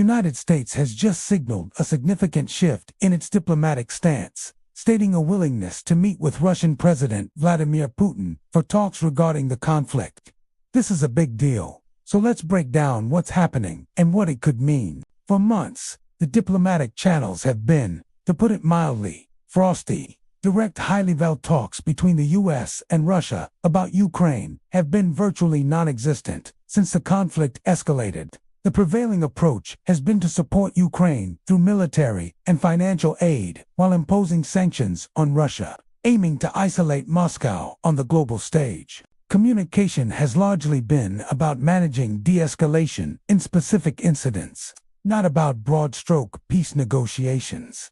United States has just signaled a significant shift in its diplomatic stance, stating a willingness to meet with Russian President Vladimir Putin for talks regarding the conflict. This is a big deal, so let's break down what's happening and what it could mean. For months, the diplomatic channels have been, to put it mildly, frosty. Direct high-level talks between the U.S. and Russia about Ukraine have been virtually non-existent since the conflict escalated. The prevailing approach has been to support Ukraine through military and financial aid while imposing sanctions on Russia, aiming to isolate Moscow on the global stage. Communication has largely been about managing de-escalation in specific incidents, not about broad-stroke peace negotiations.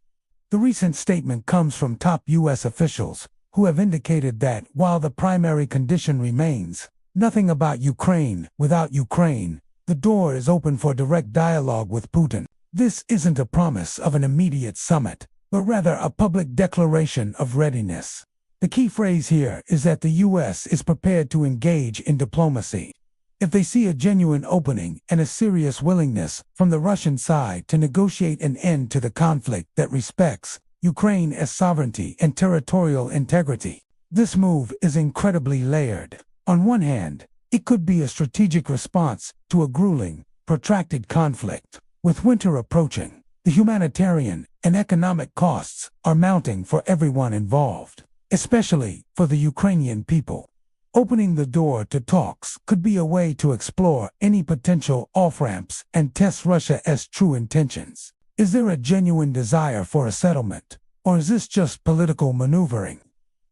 The recent statement comes from top U.S. officials who have indicated that while the primary condition remains, nothing about Ukraine without Ukraine, the door is open for direct dialogue with Putin. This isn't a promise of an immediate summit, but rather a public declaration of readiness. The key phrase here is that the U.S. is prepared to engage in diplomacy. If they see a genuine opening and a serious willingness from the Russian side to negotiate an end to the conflict that respects Ukraine as sovereignty and territorial integrity, this move is incredibly layered. On one hand, it could be a strategic response to a grueling, protracted conflict. With winter approaching, the humanitarian and economic costs are mounting for everyone involved, especially for the Ukrainian people. Opening the door to talks could be a way to explore any potential off-ramps and test Russia's true intentions. Is there a genuine desire for a settlement, or is this just political maneuvering?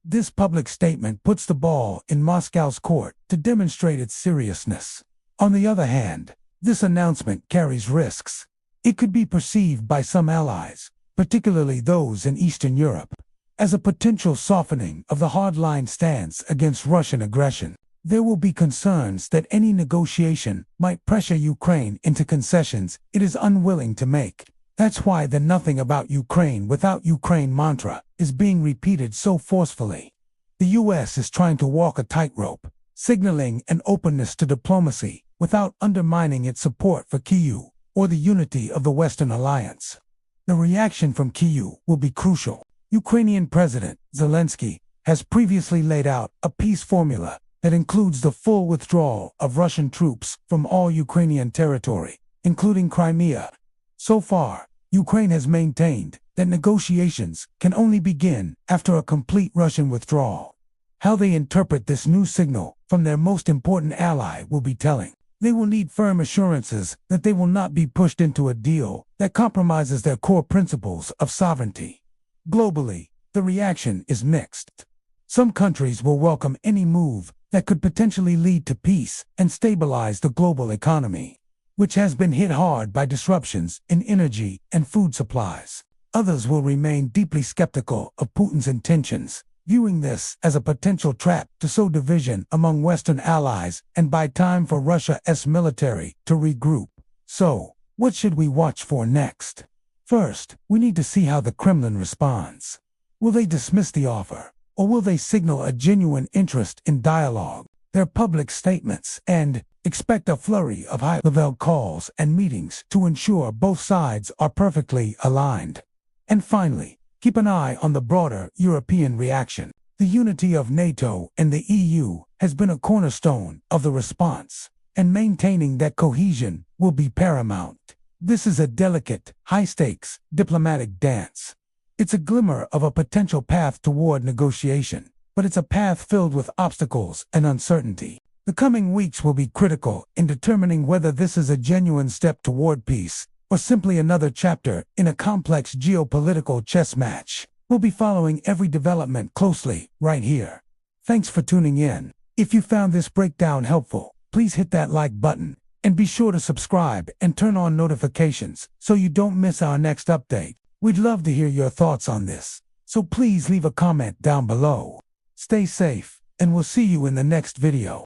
This public statement puts the ball in Moscow's court to demonstrate its seriousness. On the other hand, this announcement carries risks. It could be perceived by some allies, particularly those in Eastern Europe, as a potential softening of the hardline stance against Russian aggression. There will be concerns that any negotiation might pressure Ukraine into concessions it is unwilling to make. That's why the nothing about Ukraine without Ukraine mantra is being repeated so forcefully. The U.S. is trying to walk a tightrope, signaling an openness to diplomacy without undermining its support for Kyiv or the unity of the Western alliance. The reaction from Kyiv will be crucial. Ukrainian President Zelensky has previously laid out a peace formula that includes the full withdrawal of Russian troops from all Ukrainian territory, including Crimea. So far, Ukraine has maintained that negotiations can only begin after a complete Russian withdrawal. How they interpret this new signal from their most important ally will be telling. They will need firm assurances that they will not be pushed into a deal that compromises their core principles of sovereignty. Globally, the reaction is mixed. Some countries will welcome any move that could potentially lead to peace and stabilize the global economy, which has been hit hard by disruptions in energy and food supplies. Others will remain deeply skeptical of Putin's intentions, viewing this as a potential trap to sow division among Western allies and buy time for Russia's military to regroup. So, what should we watch for next? First, we need to see how the Kremlin responds. Will they dismiss the offer, or will they signal a genuine interest in dialogue? Their public statements and expect a flurry of high-level calls and meetings to ensure both sides are perfectly aligned. And finally, keep an eye on the broader European reaction. The unity of NATO and the EU has been a cornerstone of the response, and maintaining that cohesion will be paramount. This is a delicate, high-stakes, diplomatic dance. It's a glimmer of a potential path toward negotiation, but it's a path filled with obstacles and uncertainty. The coming weeks will be critical in determining whether this is a genuine step toward peace, or simply another chapter in a complex geopolitical chess match. We'll be following every development closely, right here. Thanks for tuning in. If you found this breakdown helpful, please hit that like button. And be sure to subscribe and turn on notifications so you don't miss our next update. We'd love to hear your thoughts on this, so please leave a comment down below. Stay safe, and we'll see you in the next video.